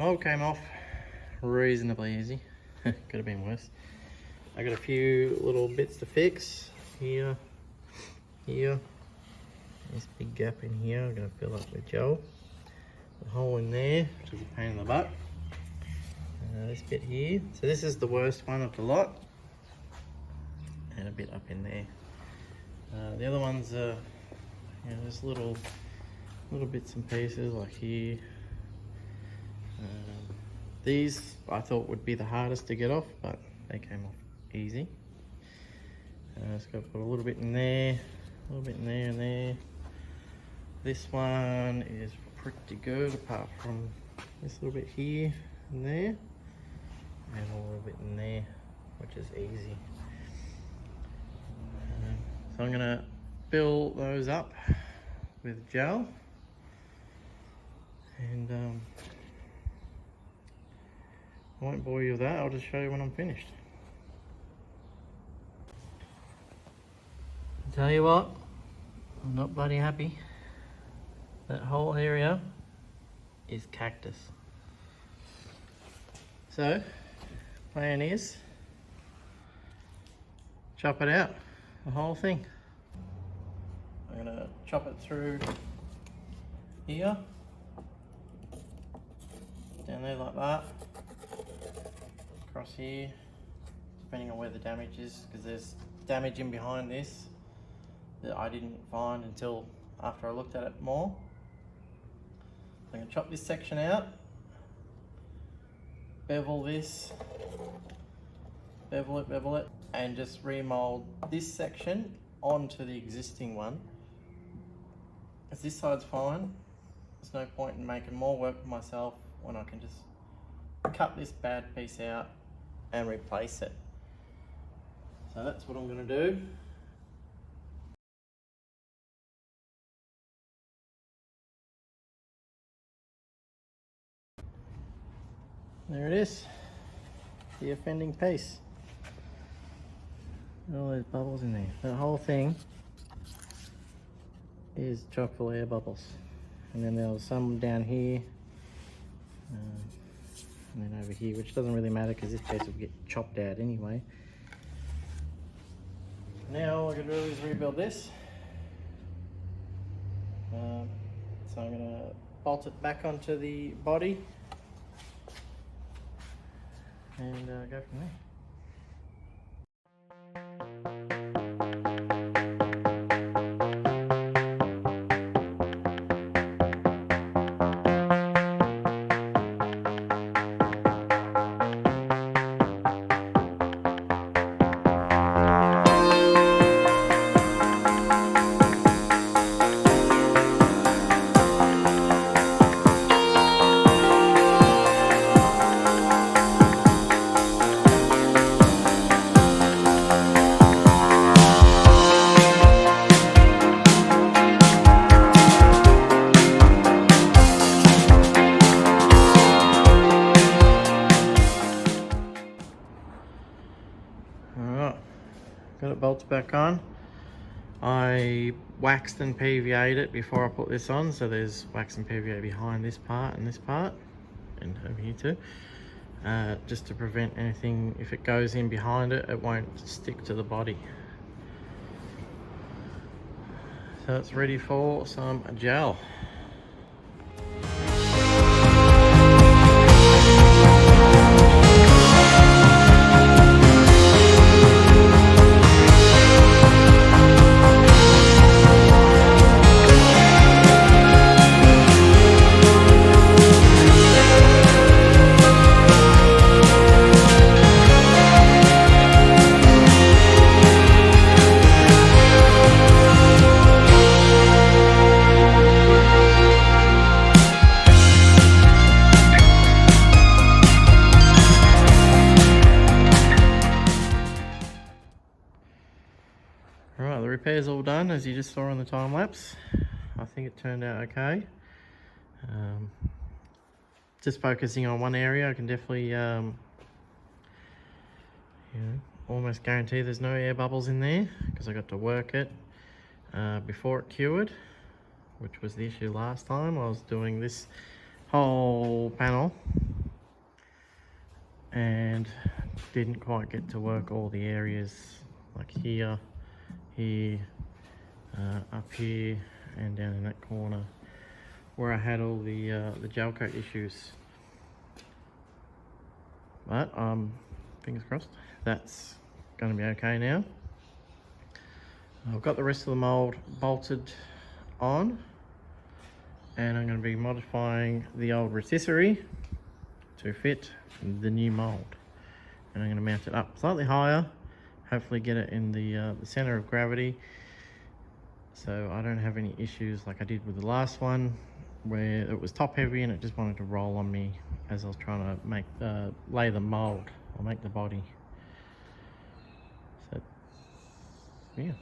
mold came off reasonably easy. Could have been worse. I got a few little bits to fix here, here. This big gap in here I'm going to fill up with gel. The hole in there, which is a pain in the butt. This bit here. So this is the worst one of the lot. And a bit up in there. The other ones are, you know, just little bits and pieces like here. These I thought would be the hardest to get off, but they came off easy. Just got to put a little bit in there, a little bit in there and there. This one is pretty good apart from this little bit here and there, and a little bit in there, which is easy. So I'm gonna fill those up with gel, and I won't bore you with that. I'll just show you when I'm finished. I'll tell you what, I'm not bloody happy. That whole area is cactus. So, plan is chop it out, the whole thing. I'm gonna chop it through here, down there like that, across here, depending on where the damage is, because there's damage in behind this that I didn't find until after I looked at it more. I'm going to chop this section out, bevel this, bevel it, and just remold this section onto the existing one. As this side's fine, there's no point in making more work for myself when I can just cut this bad piece out and replace it. So that's what I'm going to do. There it is, the offending piece. All those bubbles in there. The whole thing is chock full of air bubbles. And then there was some down here, and then over here, which doesn't really matter because this piece will get chopped out anyway. Now all I can do is rebuild this. So I'm going to bolt it back onto the body and go from there. Got it bolted back on. I waxed and PVA'd it before I put this on, so there's wax and PVA behind this part and this part, and over here too, just to prevent anything, if it goes in behind it, it won't stick to the body. So it's ready for some gel. Alright, the repair's all done, as you just saw on the time lapse. I think it turned out okay. Just focusing on one area, I can definitely almost guarantee there's no air bubbles in there, because I got to work it before it cured, which was the issue last time. I was doing this whole panel and didn't quite get to work all the areas like here, up here, and down in that corner where I had all the gel coat issues. But fingers crossed, that's going to be okay now. I've got the rest of the mold bolted on, and I'm going to be modifying the old rotisserie to fit the new mold. And I'm going to mount it up slightly higher, hopefully get it in the center of gravity, so I don't have any issues like I did with the last one, where it was top heavy and it just wanted to roll on me as I was trying to make lay the mold or make the body. So yeah.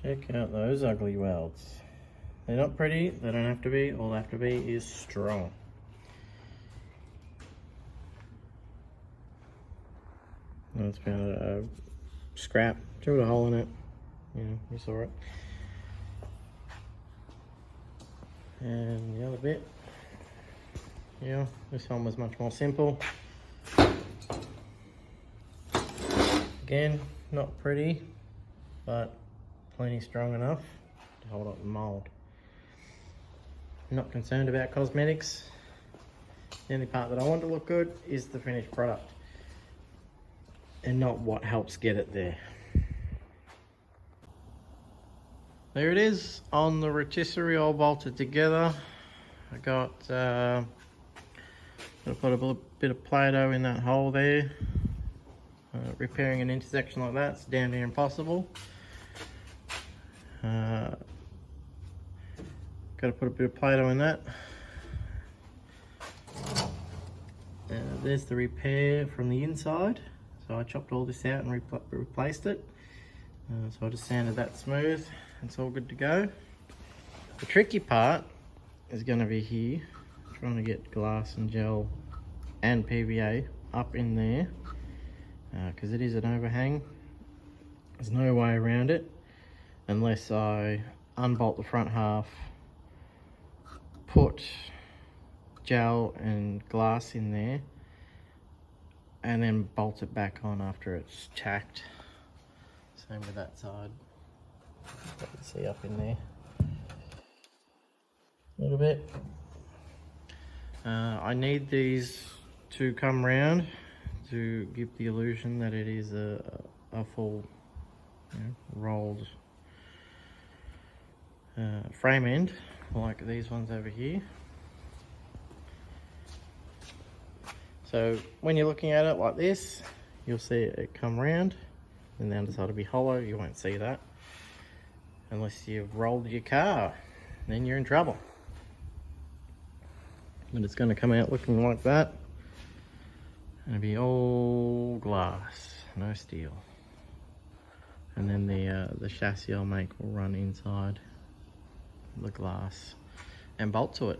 Check out those ugly welds. They're not pretty, they don't have to be. All they have to be is strong. That's found a scrap, drilled a hole in it. You know, you saw it. And the other bit, yeah, this one was much more simple. Again, not pretty, but plenty strong enough to hold up the mold. I'm not concerned about cosmetics. The only part that I want to look good is the finished product, and not what helps get it there. There it is on the rotisserie all bolted together. I got I put a bit of Play-Doh in that hole there. Repairing an intersection like that's damn near impossible. Got to put a bit of Play-Doh in that. There's the repair from the inside. So I chopped all this out and replaced it. So I just sanded that smooth. It's all good to go. The tricky part is going to be here, trying to get glass and gel and PVA up in there, because it is an overhang. There's no way around it unless I unbolt the front half, put gel and glass in there, and then bolt it back on after it's tacked. Same with that side. You can see up in there a little bit. I need these to come round to give the illusion that it is a full, you know, rolled frame end, like these ones over here. So when you're looking at it like this, you'll see it come round, and the underside will be hollow. You won't see that unless you've rolled your car, then you're in trouble. But it's going to come out looking like that. It'll be all glass, no steel. And then the chassis I'll make will run inside the glass and bolt to it.